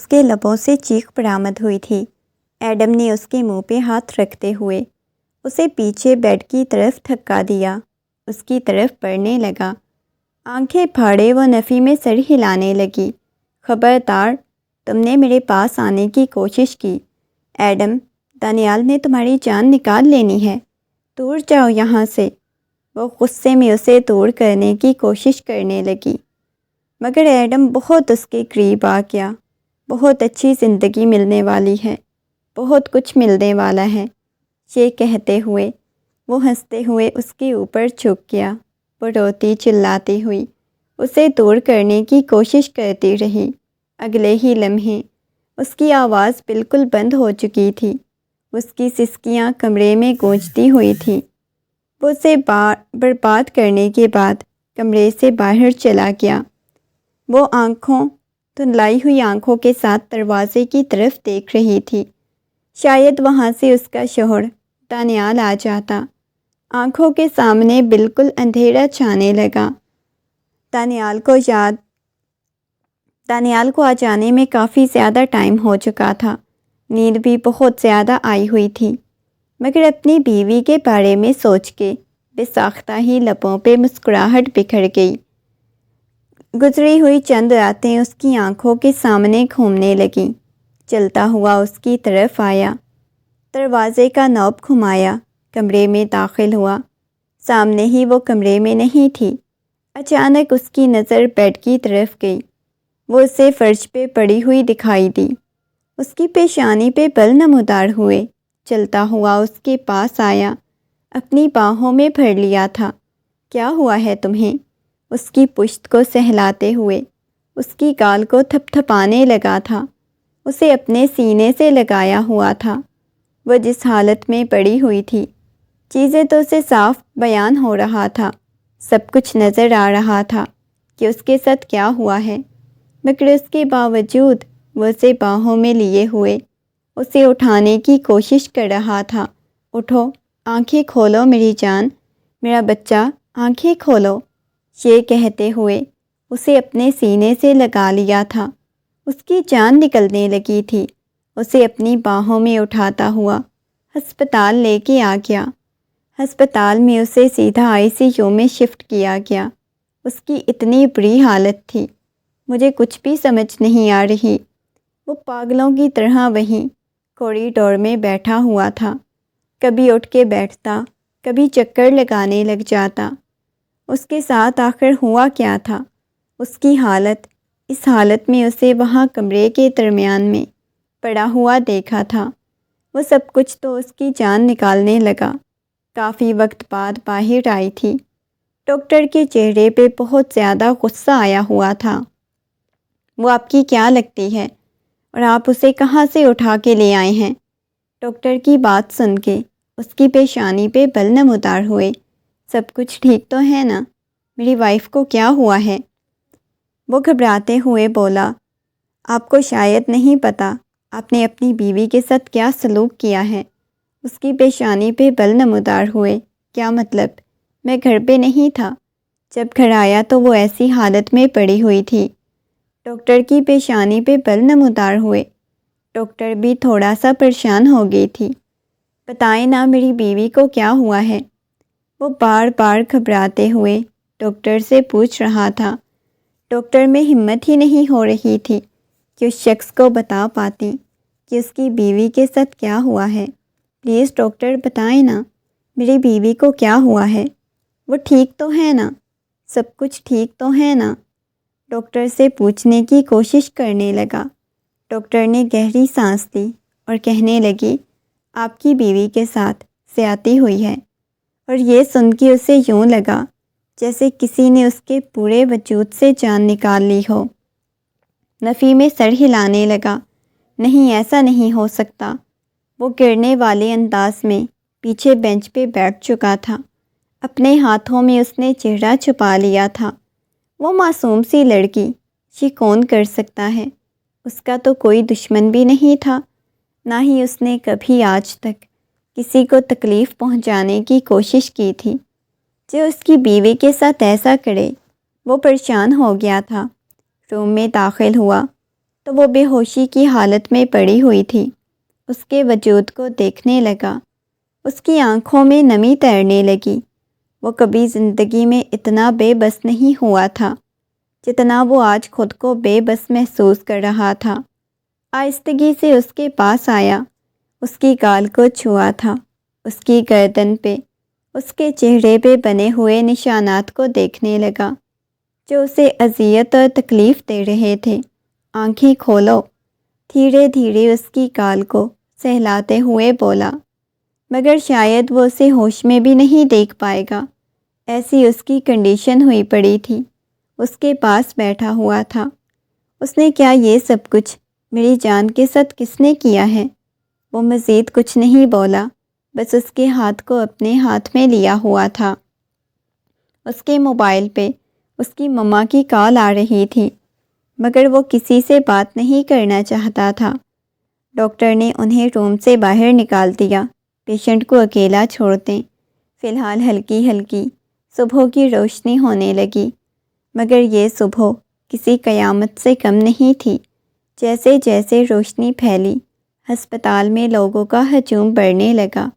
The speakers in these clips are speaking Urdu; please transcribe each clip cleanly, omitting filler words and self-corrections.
اس کے لبوں سے چیخ برآمد ہوئی تھی۔ ایڈم نے اس کے منہ پہ ہاتھ رکھتے ہوئے اسے پیچھے بیڈ کی طرف دھکا دیا، اس کی طرف بڑھنے لگا۔ آنکھیں پھاڑے وہ نفی میں سر ہلانے لگی۔ خبردار، تم نے میرے پاس آنے کی کوشش کی۔ ایڈم، دانیال نے تمہاری جان نکال لینی ہے، دور جاؤ یہاں سے۔ وہ غصے میں اسے دور کرنے کی کوشش کرنے لگی، مگر ایڈم بہت اس کے قریب آ گیا۔ بہت اچھی زندگی ملنے والی ہے، بہت کچھ ملنے والا ہے، یہ کہتے ہوئے وہ ہنستے ہوئے اس کے اوپر جھک گیا۔ وہ روتی چلاتی ہوئی اسے دور کرنے کی کوشش کرتی رہی۔ اگلے ہی لمحے اس کی آواز بالکل بند ہو چکی تھی، اس کی سسکیاں کمرے میں گونجتی ہوئی تھیں۔ وہ اسے برباد کرنے کے بعد کمرے سے باہر چلا گیا۔ وہ دھندلائی ہوئی آنکھوں کے ساتھ دروازے کی طرف دیکھ رہی تھی۔ شاید وہاں سے اس کا شوہر دانیال آ جاتا۔ آنکھوں کے سامنے بالکل اندھیرا چھانے لگا۔ دانیال کو آ جانے میں کافی زیادہ ٹائم ہو چکا تھا۔ نیند بھی بہت زیادہ آئی ہوئی تھی، مگر اپنی بیوی کے بارے میں سوچ کے بے ساختہ ہی لبوں پہ مسکراہٹ بکھر گئی۔ گزری ہوئی چند راتیں اس کی آنکھوں کے سامنے گھومنے لگیں۔ چلتا ہوا اس کی طرف آیا، دروازے کا نوب گھمایا، کمرے میں داخل ہوا۔ سامنے ہی وہ کمرے میں نہیں تھی۔ اچانک اس کی نظر بیڈ کی طرف گئی۔ وہ اسے فرش پہ پڑی ہوئی دکھائی دی۔ اس کی پیشانی پہ بل نمودار ہوئے۔ چلتا ہوا اس کے پاس آیا، اپنی باہوں میں بھر لیا تھا۔ کیا ہوا ہے تمہیں؟ اس کی پشت کو سہلاتے ہوئے اس کی گال کو تھپ تھپانے لگا تھا۔ اسے اپنے سینے سے لگایا ہوا تھا۔ وہ جس حالت میں پڑی ہوئی تھی، چیزیں تو اسے صاف بیان ہو رہا تھا، سب کچھ نظر آ رہا تھا کہ اس کے ساتھ کیا ہوا ہے، مگر اس کے باوجود وہ اسے باہوں میں لیے ہوئے اسے اٹھانے کی کوشش کر رہا تھا۔ اٹھو، آنکھیں کھولو میری جان، میرا بچہ، آنکھیں کھولو، یہ کہتے ہوئے اسے اپنے سینے سے لگا لیا تھا۔ اس کی جان نکلنے لگی تھی۔ اسے اپنی باہوں میں اٹھاتا ہوا ہسپتال لے کے آ گیا۔ ہسپتال میں اسے سیدھا ICU میں شفٹ کیا گیا۔ اس کی اتنی بری حالت تھی، مجھے کچھ بھی سمجھ نہیں آ رہی۔ وہ پاگلوں کی طرح وہیں کوریڈور میں بیٹھا ہوا تھا، کبھی اٹھ کے بیٹھتا، کبھی چکر لگانے لگ جاتا۔ اس کے ساتھ آخر ہوا کیا تھا؟ اس کی حالت، اس حالت میں اسے وہاں کمرے کے درمیان میں پڑا ہوا دیکھا تھا۔ وہ سب کچھ تو اس کی جان نکالنے لگا۔ کافی وقت بعد باہر آئی تھی۔ ڈاکٹر کے چہرے پہ بہت زیادہ غصہ آیا ہوا تھا۔ وہ آپ کی کیا لگتی ہے اور آپ اسے کہاں سے اٹھا کے لے آئے ہیں؟ ڈاکٹر کی بات سن کے اس کی پیشانی پہ بل نمودار ہوئے۔ سب کچھ ٹھیک تو ہے نا؟ میری وائف کو کیا ہوا ہے؟ وہ گھبراتے ہوئے بولا، آپ کو شاید نہیں پتہ آپ نے اپنی بیوی کے ساتھ کیا سلوک کیا ہے۔ اس کی پیشانی پہ بل نمودار ہوئے۔ کیا مطلب؟ میں گھر پہ نہیں تھا۔ جب گھر آیا تو وہ ایسی حالت میں پڑی ہوئی تھی۔ ڈاکٹر کی پیشانی پہ بل نمودار ہوئے۔ ڈاکٹر بھی تھوڑا سا پریشان ہو گئی تھی۔ بتائیں نا میری بیوی کو کیا ہوا ہے؟ وہ بار بار گھبراتے ہوئے ڈاکٹر سے پوچھ رہا تھا۔ ڈاکٹر میں ہمت ہی نہیں ہو رہی تھی کہ اس شخص کو بتا پاتی کہ اس کی بیوی کے ساتھ کیا ہوا ہے۔ پلیز ڈاکٹر بتائیں نا، میری بیوی کو کیا ہوا ہے؟ وہ ٹھیک تو ہے نا؟ سب کچھ ٹھیک تو ہے نا؟ ڈاکٹر سے پوچھنے کی کوشش کرنے لگا۔ ڈاکٹر نے گہری سانس لی اور کہنے لگی، آپ کی بیوی کے ساتھ زیادتی ہوئی ہے۔ اور یہ سن کے اسے یوں لگا جیسے کسی نے اس کے پورے وجود سے جان نکال لی ہو۔ نفی میں سر ہلانے لگا۔ نہیں، ایسا نہیں ہو سکتا۔ وہ گرنے والے انداز میں پیچھے بینچ پہ بیٹھ چکا تھا۔ اپنے ہاتھوں میں اس نے چہرہ چھپا لیا تھا۔ وہ معصوم سی لڑکی، یہ کون کر سکتا ہے؟ اس کا تو کوئی دشمن بھی نہیں تھا، نہ ہی اس نے کبھی آج تک کسی کو تکلیف پہنچانے کی کوشش کی تھی۔ جو اس کی بیوی کے ساتھ ایسا کرے، وہ پریشان ہو گیا تھا۔ روم میں داخل ہوا۔ تو وہ بے ہوشی کی حالت میں پڑی ہوئی تھی۔ اس کے وجود کو دیکھنے لگا، اس کی آنکھوں میں نمی تیرنے لگی۔ وہ کبھی زندگی میں اتنا بے بس نہیں ہوا تھا جتنا وہ آج خود کو بے بس محسوس کر رہا تھا۔ آہستگی سے اس کے پاس آیا، اس کی گال کو چھوا تھا، اس کی گردن پہ، اس کے چہرے پہ بنے ہوئے نشانات کو دیکھنے لگا جو اسے اذیت اور تکلیف دے رہے تھے۔ آنکھیں کھولو، دھیرے دھیرے اس کی گال کو سہلاتے ہوئے بولا، مگر شاید وہ اسے ہوش میں بھی نہیں دیکھ پائے گا، ایسی اس کی کنڈیشن ہوئی پڑی تھی۔ اس کے پاس بیٹھا ہوا تھا۔ اس نے کیا یہ سب کچھ میری جان کے ساتھ کس نے کیا ہے؟ وہ مزید کچھ نہیں بولا، بس اس کے ہاتھ کو اپنے ہاتھ میں لیا ہوا تھا۔ اس کے موبائل پہ اس کی مما کی کال آ رہی تھی، مگر وہ کسی سے بات نہیں کرنا چاہتا تھا۔ ڈاکٹر نے انہیں روم سے باہر نکال دیا، پیشنٹ کو اکیلا چھوڑ دیں۔ فی الحال ہلکی ہلکی صبح کی روشنی ہونے لگی، مگر یہ صبح کسی قیامت سے کم نہیں تھی۔ جیسے جیسے روشنی پھیلی، ہسپتال میں لوگوں کا ہجوم بڑھنے لگا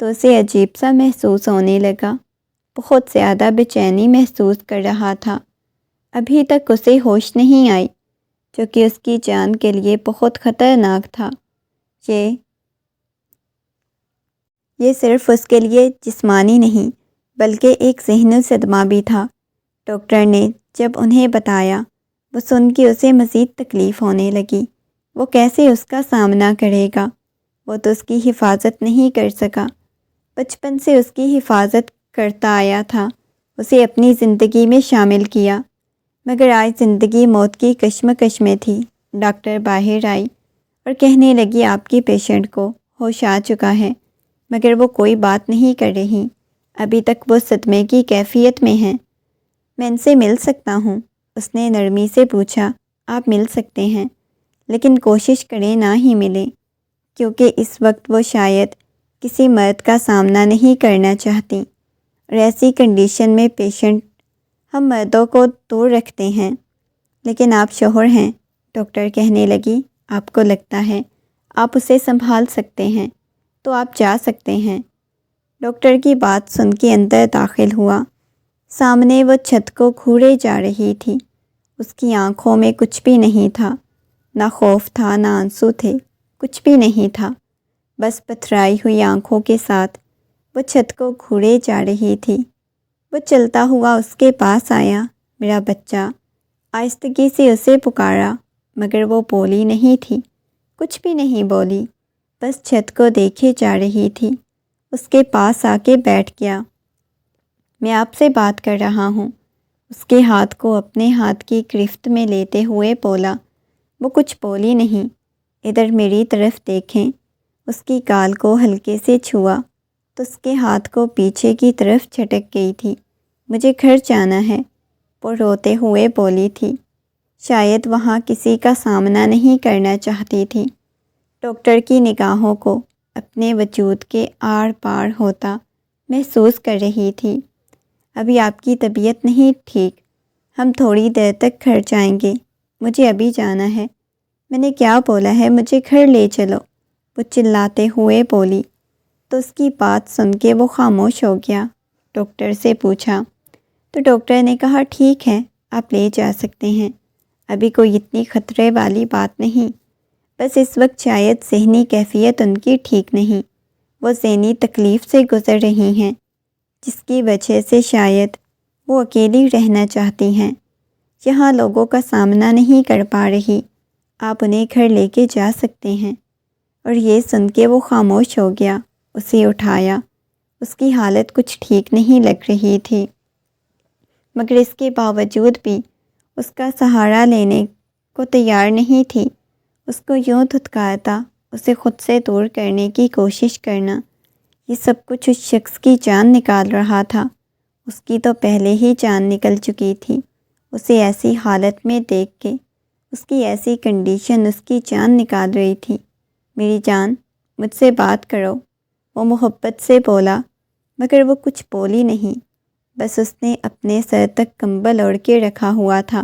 تو اسے عجیب سا محسوس ہونے لگا، بہت زیادہ بے چینی محسوس کر رہا تھا۔ ابھی تک اسے ہوش نہیں آئی، جو کہ اس کی جان کے لیے بہت خطرناک تھا۔ یہ صرف اس کے لیے جسمانی نہیں بلکہ ایک ذہنی صدمہ بھی تھا۔ ڈاکٹر نے جب انہیں بتایا، وہ سن کے اسے مزید تکلیف ہونے لگی۔ وہ کیسے اس کا سامنا کرے گا؟ وہ تو اس کی حفاظت نہیں کر سکا، بچپن سے اس کی حفاظت کرتا آیا تھا، اسے اپنی زندگی میں شامل کیا، مگر آج زندگی موت کی کشمکش میں تھی۔ ڈاکٹر باہر آئی اور کہنے لگی، آپ کی پیشنٹ کو ہوش آ چکا ہے، مگر وہ کوئی بات نہیں کر رہی، ابھی تک وہ صدمے کی کیفیت میں ہیں۔ میں ان سے مل سکتا ہوں؟ اس نے نرمی سے پوچھا۔ آپ مل سکتے ہیں، لیکن کوشش کریں نہ ہی ملیں، کیونکہ اس وقت وہ شاید کسی مرد کا سامنا نہیں کرنا چاہتی، اور ایسی کنڈیشن میں پیشنٹ ہم مردوں کو دور رکھتے ہیں۔ لیکن آپ شوہر ہیں، ڈاکٹر کہنے لگی، آپ کو لگتا ہے آپ اسے سنبھال سکتے ہیں تو آپ جا سکتے ہیں۔ ڈاکٹر کی بات سن کے اندر داخل ہوا۔ سامنے وہ چھت کو گھورے جا رہی تھی۔ اس کی آنکھوں میں کچھ بھی نہیں تھا، نہ خوف تھا نہ آنسو تھے، کچھ بھی نہیں تھا، بس پتھرائی ہوئی آنکھوں کے ساتھ وہ چھت کو گھورے جا رہی تھی۔ وہ چلتا ہوا اس کے پاس آیا، میرا بچہ، آہستگی سے اسے پکارا، مگر وہ بولی نہیں تھی، کچھ بھی نہیں بولی، بس چھت کو دیکھے جا رہی تھی۔ اس کے پاس آ کے بیٹھ گیا۔ میں آپ سے بات کر رہا ہوں، اس کے ہاتھ کو اپنے ہاتھ کی گرفت میں لیتے ہوئے بولا۔ وہ کچھ بولی نہیں۔ ادھر میری طرف دیکھیں۔ اس کی گال کو ہلکے سے چھوا تو اس کے ہاتھ کو پیچھے کی طرف جھٹک گئی تھی۔ مجھے گھر جانا ہے، وہ روتے ہوئے بولی تھی، شاید وہاں کسی کا سامنا نہیں کرنا چاہتی تھی۔ ڈاکٹر کی نگاہوں کو اپنے وجود کے آر پار ہوتا محسوس کر رہی تھی۔ ابھی آپ کی طبیعت نہیں ٹھیک، ہم تھوڑی دیر تک گھر جائیں گے، مجھے ابھی جانا ہے۔ میں نے کیا بولا ہے، مجھے گھر لے چلو، وہ چلاتے ہوئے بولی۔ تو اس کی بات سن کے وہ خاموش ہو گیا۔ ڈاکٹر سے پوچھا تو ڈاکٹر نے کہا، ٹھیک ہے، آپ لے جا سکتے ہیں، ابھی کوئی اتنی خطرے والی بات نہیں، بس اس وقت شاید ذہنی کیفیت ان کی ٹھیک نہیں، وہ ذہنی تکلیف سے گزر رہی ہیں، جس کی وجہ سے شاید وہ اکیلی رہنا چاہتی ہیں، یہاں لوگوں کا سامنا نہیں کر پا رہی، آپ انہیں گھر لے کے جا سکتے ہیں۔ اور یہ سن کے وہ خاموش ہو گیا۔ اسے اٹھایا، اس کی حالت کچھ ٹھیک نہیں لگ رہی تھی، مگر اس کے باوجود بھی اس کا سہارا لینے کو تیار نہیں تھی۔ اس کو یوں دھتکارتا، اسے خود سے دور کرنے کی کوشش کرنا، یہ سب کچھ اس شخص کی جان نکال رہا تھا۔ اس کی تو پہلے ہی جان نکل چکی تھی۔ اسے ایسی حالت میں دیکھ کے، اس کی ایسی کنڈیشن اس کی جان نکال رہی تھی۔ میری جان، مجھ سے بات کرو، وہ محبت سے بولا، مگر وہ کچھ بولی نہیں، بس اس نے اپنے سر تک کمبل اوڑھ کے رکھا ہوا تھا۔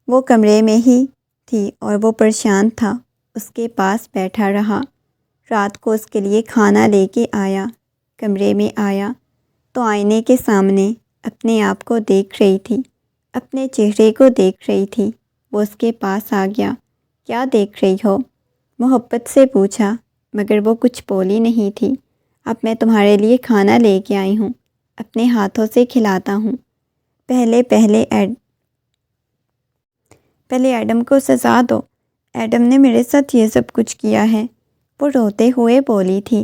وہ کمرے میں ہی تھی اور وہ پریشان تھا، اس کے پاس بیٹھا رہا۔ رات کو اس کے لیے کھانا لے کے آیا۔ کمرے میں آیا تو آئینے کے سامنے اپنے آپ کو دیکھ رہی تھی، اپنے چہرے کو دیکھ رہی تھی۔ وہ اس کے پاس آ گیا۔ کیا دیکھ رہی ہو؟ محبت سے پوچھا، مگر وہ کچھ بولی نہیں تھی۔ اب میں تمہارے لیے کھانا لے کے آئی ہوں، اپنے ہاتھوں سے کھلاتا ہوں۔ پہلے ایڈم کو سزا دو۔ ایڈم نے میرے ساتھ یہ سب کچھ کیا ہے، وہ روتے ہوئے بولی تھی۔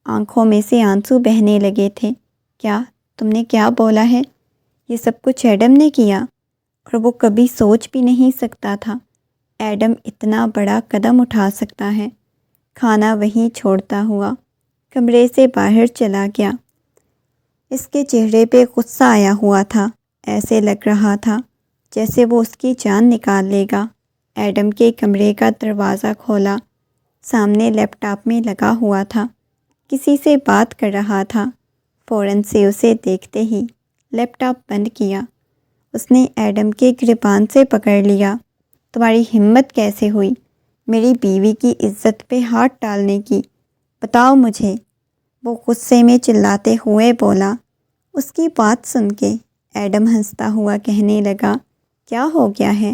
آنکھوں میں سے آنسو بہنے لگے تھے۔ کیا تم نے کیا بولا ہے؟ یہ سب کچھ ایڈم نے کیا، اور وہ کبھی سوچ بھی نہیں سکتا تھا ایڈم اتنا بڑا قدم اٹھا سکتا ہے۔ کھانا وہیں چھوڑتا ہوا کمرے سے باہر چلا گیا۔ اس کے چہرے پہ غصہ آیا ہوا تھا، ایسے لگ رہا تھا جیسے وہ اس کی جان نکال لے گا۔ ایڈم کے کمرے کا دروازہ کھولا، سامنے لیپ ٹاپ میں لگا ہوا تھا، کسی سے بات کر رہا تھا۔ فوراً سے اسے دیکھتے ہی لیپ ٹاپ بند کیا۔ اس نے ایڈم کے گریبان سے پکڑ لیا۔ تمہاری ہمت کیسے ہوئی میری بیوی کی عزت پہ ہاتھ ڈالنے کی؟ بتاؤ مجھے، وہ غصے میں چلاتے ہوئے بولا۔ اس کی بات سن کے ایڈم ہنستا ہوا کہنے لگا، کیا ہو گیا ہے؟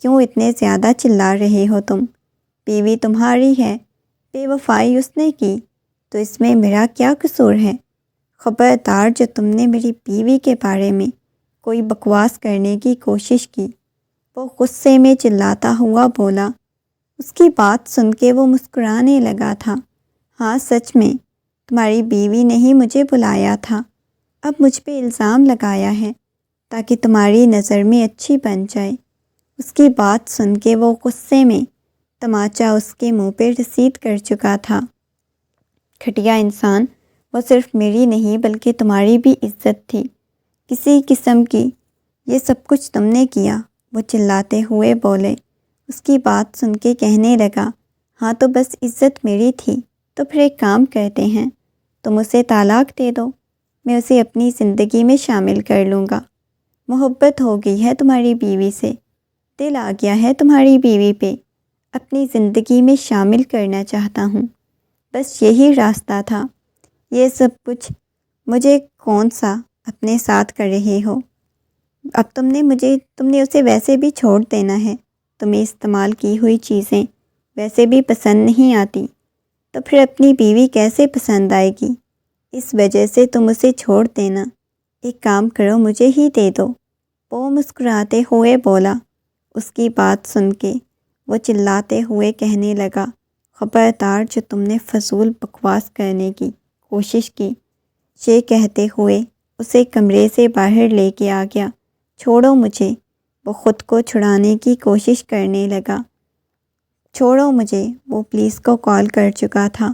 کیوں اتنے زیادہ چلا رہے ہو تم؟ بیوی تمہاری ہے، بے وفائی اس نے کی تو اس میں میرا کیا قصور ہے؟ خبردار جو تم نے میری بیوی کے بارے میں کوئی بکواس کرنے کی کوشش کی۔ وہ غصے میں چلاتا ہوا بولا۔ اس کی بات سن کے وہ مسکرانے لگا تھا۔ ہاں سچ میں تمہاری بیوی نے ہی مجھے بلایا تھا، اب مجھ پہ الزام لگایا ہے تاکہ تمہاری نظر میں اچھی بن جائے۔ اس کی بات سن کے وہ غصے میں تماچا اس کے منہ پہ رسید کر چکا تھا۔ گھٹیا انسان، وہ صرف میری نہیں بلکہ تمہاری بھی عزت تھی کسی قسم کی، یہ سب کچھ تم نے کیا، وہ چلاتے ہوئے بولے۔ اس کی بات سن کے کہنے لگا، ہاں تو بس عزت میری تھی تو پھر ایک کام کرتے ہیں، تم اسے طلاق دے دو، میں اسے اپنی زندگی میں شامل کر لوں گا۔ محبت ہو گئی ہے تمہاری بیوی سے، دل آ گیا ہے تمہاری بیوی پہ، اپنی زندگی میں شامل کرنا چاہتا ہوں، بس یہی راستہ تھا۔ یہ سب کچھ مجھے کون سا اپنے ساتھ کر رہے ہو؟ اب تم نے اسے ویسے بھی چھوڑ دینا ہے، تمہیں استعمال کی ہوئی چیزیں ویسے بھی پسند نہیں آتی، تو پھر اپنی بیوی کیسے پسند آئے گی؟ اس وجہ سے تم اسے چھوڑ دینا، ایک کام کرو مجھے ہی دے دو، وہ مسکراتے ہوئے بولا۔ اس کی بات سن کے وہ چلاتے ہوئے کہنے لگا، خبردار جو تم نے فضول بکواس کرنے کی کوشش کی۔ یہ کہتے ہوئے اسے کمرے سے باہر لے کے آ گیا۔ چھوڑو مجھے، وہ خود کو چھڑانے کی کوشش کرنے لگا۔ چھوڑو مجھے، وہ پولیس کو کال کر چکا تھا۔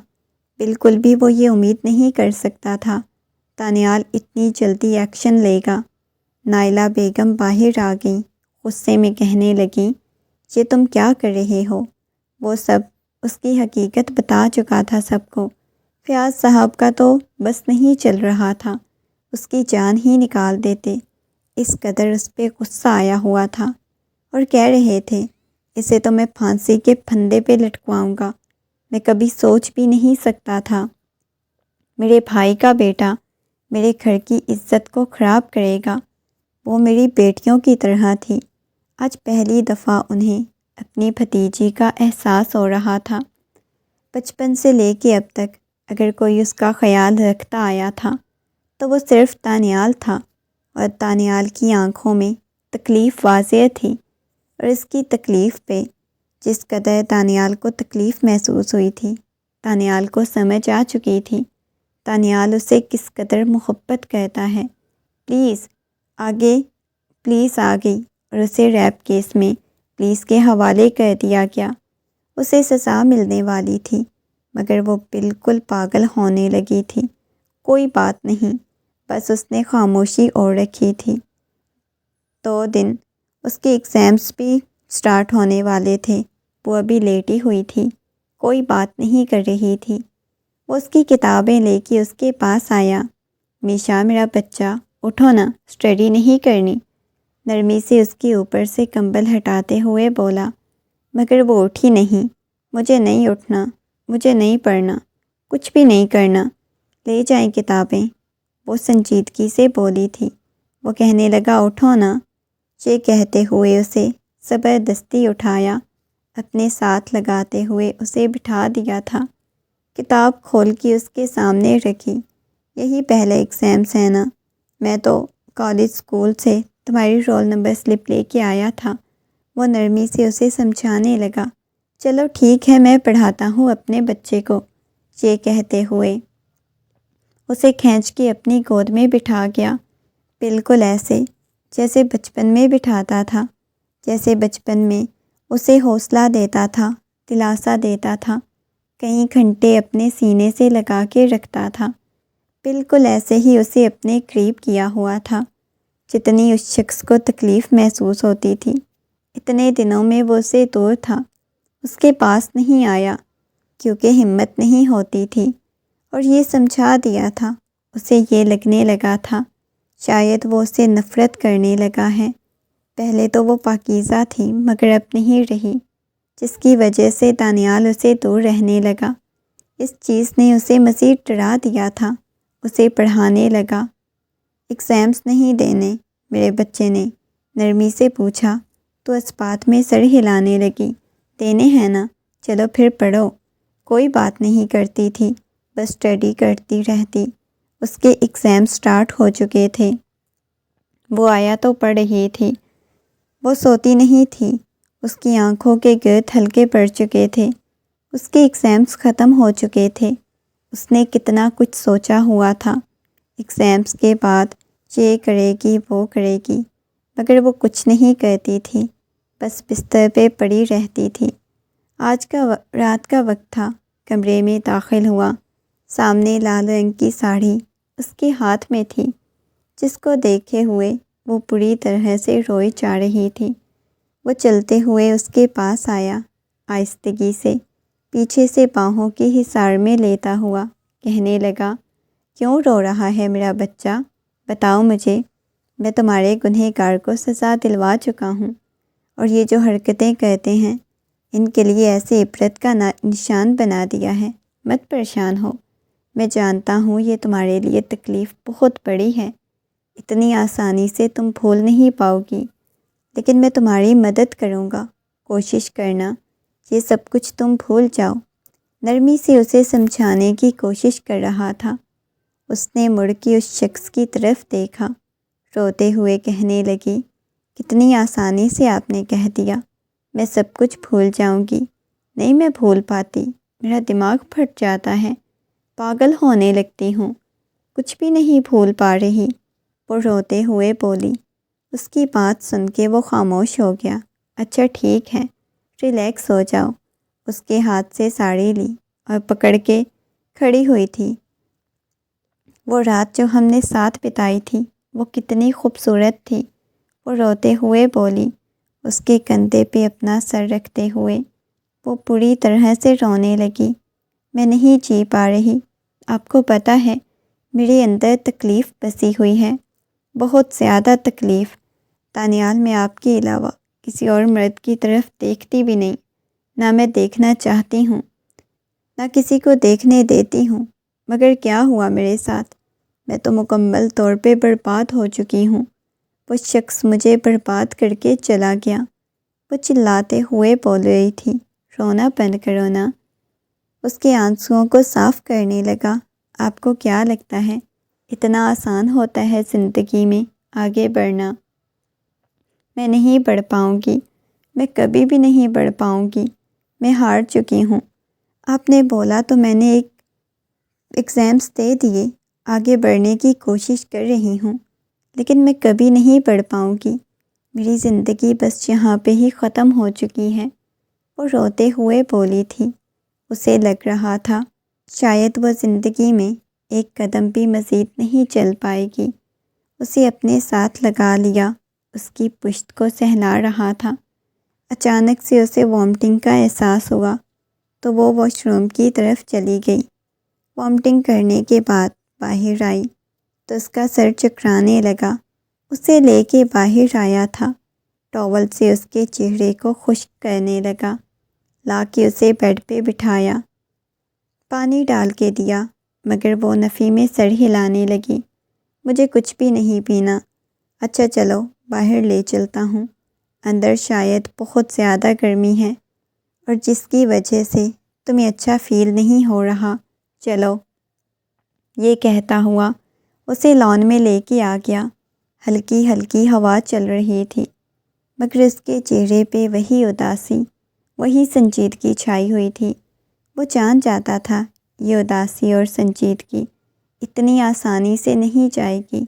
بالکل بھی وہ یہ امید نہیں کر سکتا تھا دانیال اتنی جلدی ایکشن لے گا۔ نائلہ بیگم باہر آ گئیں، غصے میں کہنے لگیں، یہ تم کیا کر رہے ہو؟ وہ سب اس کی حقیقت بتا چکا تھا سب کو۔ فیاض صاحب کا تو بس نہیں چل رہا تھا، اس کی جان ہی نکال دیتے، اس قدر اس پہ غصہ آیا ہوا تھا، اور کہہ رہے تھے اسے تو میں پھانسی کے پھندے پہ لٹکواؤں گا۔ میں کبھی سوچ بھی نہیں سکتا تھا میرے بھائی کا بیٹا میرے گھر کی عزت کو خراب کرے گا۔ وہ میری بیٹیوں کی طرح تھی۔ آج پہلی دفعہ انہیں اپنی بھتیجی کا احساس ہو رہا تھا۔ بچپن سے لے کے اب تک اگر کوئی اس کا خیال رکھتا آیا تھا تو وہ صرف دانیال تھا، اور دانیال کی آنکھوں میں تکلیف واضح تھی، اور اس کی تکلیف پہ جس قدر دانیال کو تکلیف محسوس ہوئی تھی، دانیال کو سمجھ آ چکی تھی دانیال اسے کس قدر محبت کرتا ہے۔ پلیز آ گئی، اور اسے ریپ کیس میں پولیس کے حوالے کر دیا گیا۔ اسے سزا ملنے والی تھی، مگر وہ بالکل پاگل ہونے لگی تھی۔ کوئی بات نہیں، بس اس نے خاموشی اوڑھ رکھی تھی۔ 2 دن اس کے ایگزامس بھی سٹارٹ ہونے والے تھے، وہ ابھی لیٹی ہوئی تھی، کوئی بات نہیں کر رہی تھی۔ وہ اس کی کتابیں لے کے اس کے پاس آیا۔ میشا میرا بچہ، اٹھو نا، اسٹڈی نہیں کرنی؟ نرمی سے اس کے اوپر سے کمبل ہٹاتے ہوئے بولا۔ مگر وہ اٹھی نہیں۔ مجھے نہیں اٹھنا، مجھے نہیں پڑھنا، کچھ بھی نہیں کرنا، لے جائیں کتابیں، وہ سنجیدگی سے بولی تھی۔ وہ کہنے لگا اٹھو نا، یہ کہتے ہوئے اسے زبردستی اٹھایا، اپنے ساتھ لگاتے ہوئے اسے بٹھا دیا تھا۔ کتاب کھول کے اس کے سامنے رکھی۔ یہی پہلا ایگزامس ہے نا؟ میں تو کالج اسکول سے تمہاری رول نمبر سلپ لے کے آیا تھا۔ وہ نرمی سے اسے سمجھانے لگا۔ چلو ٹھیک ہے، میں پڑھاتا ہوں اپنے بچے کو، یہ کہتے ہوئے اسے کھینچ کے اپنی گود میں بٹھا گیا، بالکل ایسے جیسے بچپن میں بٹھاتا تھا، جیسے بچپن میں اسے حوصلہ دیتا تھا، دلاسا دیتا تھا، کئی گھنٹے اپنے سینے سے لگا کے رکھتا تھا، بالکل ایسے ہی اسے اپنے قریب کیا ہوا تھا۔ جتنی اس شخص کو تکلیف محسوس ہوتی تھی، اتنے دنوں میں وہ اسے دور تھا، اس کے پاس نہیں آیا کیونکہ ہمت نہیں ہوتی تھی، اور یہ سمجھا دیا تھا۔ اسے یہ لگنے لگا تھا شاید وہ اسے نفرت کرنے لگا ہے۔ پہلے تو وہ پاکیزہ تھی مگر اب نہیں رہی، جس کی وجہ سے دانیال اسے دور رہنے لگا۔ اس چیز نے اسے مزید ڈرا دیا تھا۔ اسے پڑھانے لگا۔ ایگزامس نہیں دینے؟ میرے بچے نے نرمی سے پوچھا تو اس بات میں سر ہلانے لگی۔ دینے ہیں نا، چلو پھر پڑھو۔ کوئی بات نہیں کرتی تھی، بس اسٹڈی کرتی رہتی۔ اس کے ایگزام سٹارٹ ہو چکے تھے، وہ آیا تو پڑھ رہی تھی، وہ سوتی نہیں تھی، اس کی آنکھوں کے گرد ہلکے پڑ چکے تھے، اس کے ایگزامس ختم ہو چکے تھے۔ اس نے کتنا کچھ سوچا ہوا تھا، ایگزامس کے بعد یہ کرے گی وہ کرے گی، مگر وہ کچھ نہیں کرتی تھی، بس بستر پہ پڑی رہتی تھی۔ رات کا وقت تھا، کمرے میں داخل ہوا، سامنے لال رنگ کی ساڑی اس کے ہاتھ میں تھی، جس کو دیکھے ہوئے وہ پوری طرح سے روئی جا رہی تھی۔ وہ چلتے ہوئے اس کے پاس آیا، آہستگی سے پیچھے سے باہوں کی حصار میں لیتا ہوا کہنے لگا، کیوں رو رہا ہے میرا بچہ؟ بتاؤ مجھے، میں تمہارے گنہگار کو سزا دلوا چکا ہوں، اور یہ جو حرکتیں کرتے ہیں ان کے لیے ایسے عبرت کا نشان بنا دیا ہے۔ مت پریشان ہو، میں جانتا ہوں یہ تمہارے لیے تکلیف بہت بڑی ہے، اتنی آسانی سے تم بھول نہیں پاؤ گی، لیکن میں تمہاری مدد کروں گا، کوشش کرنا یہ سب کچھ تم بھول جاؤ۔ نرمی سے اسے سمجھانے کی کوشش کر رہا تھا۔ اس نے مڑ کے اس شخص کی طرف دیکھا، روتے ہوئے کہنے لگی، کتنی آسانی سے آپ نے کہہ دیا میں سب کچھ بھول جاؤں گی۔ نہیں، میں بھول پاتی، میرا دماغ پھٹ جاتا ہے، پاگل ہونے لگتی ہوں، کچھ بھی نہیں بھول پا رہی، وہ روتے ہوئے بولی۔ اس کی بات سن کے وہ خاموش ہو گیا۔ اچھا ٹھیک ہے، ریلیکس ہو جاؤ۔ اس کے ہاتھ سے ساڑی لی اور پکڑ کے کھڑی ہوئی تھی۔ وہ رات جو ہم نے ساتھ بتائی تھی وہ کتنی خوبصورت تھی، وہ روتے ہوئے بولی، اس کے کندھے پہ اپنا سر رکھتے ہوئے وہ پوری طرح سے رونے لگی۔ میں نہیں جی پا رہی، آپ کو پتہ ہے میرے اندر تکلیف بسی ہوئی ہے، بہت زیادہ تکلیف۔ دانیال، میں آپ کے علاوہ کسی اور مرد کی طرف دیکھتی بھی نہیں، نہ میں دیکھنا چاہتی ہوں، نہ کسی کو دیکھنے دیتی ہوں، مگر کیا ہوا میرے ساتھ؟ میں تو مکمل طور پہ برباد ہو چکی ہوں۔ وہ شخص مجھے برباد کر کے چلا گیا۔ وہ چلاتے ہوئے بول رہی تھی، رونا بند کرو نا۔ اس کے آنسوؤں کو صاف کرنے لگا۔ آپ کو کیا لگتا ہے اتنا آسان ہوتا ہے زندگی میں آگے بڑھنا؟ میں نہیں بڑھ پاؤں گی، میں کبھی بھی نہیں بڑھ پاؤں گی، میں ہار چکی ہوں۔ آپ نے بولا تو میں نے ایگزامس دے دیے، آگے بڑھنے کی کوشش کر رہی ہوں، لیکن میں کبھی نہیں بڑھ پاؤں گی، میری زندگی بس یہاں پہ ہی ختم ہو چکی ہے۔ وہ روتے ہوئے بولی تھی۔ اسے لگ رہا تھا شاید وہ زندگی میں ایک قدم بھی مزید نہیں چل پائے گی۔ اسے اپنے ساتھ لگا لیا، اس کی پشت کو سہلا رہا تھا۔ اچانک سے اسے وامٹنگ کا احساس ہوا تو وہ واش روم کی طرف چلی گئی۔ وامٹنگ کرنے کے بعد باہر آئی تو اس کا سر چکرانے لگا۔ اسے لے کے باہر آیا تھا، ٹاول سے اس کے چہرے کو خشک کرنے لگا۔ لا کے اسے بیڈ پہ بٹھایا، پانی ڈال کے دیا، مگر وہ نفی میں سر ہلانے لگی۔ مجھے کچھ بھی نہیں پینا۔ اچھا چلو باہر لے چلتا ہوں، اندر شاید بہت زیادہ گرمی ہے اور جس کی وجہ سے تمہیں اچھا فیل نہیں ہو رہا، چلو۔ یہ کہتا ہوا اسے لان میں لے کے آ گیا۔ ہلکی ہلکی ہوا چل رہی تھی، مگر اس کے چہرے پہ وہی اداسی، وہی سنجیدگی چھائی ہوئی تھی۔ وہ جان جاتا تھا یہ اداسی اور سنجیدگی اتنی آسانی سے نہیں جائے گی،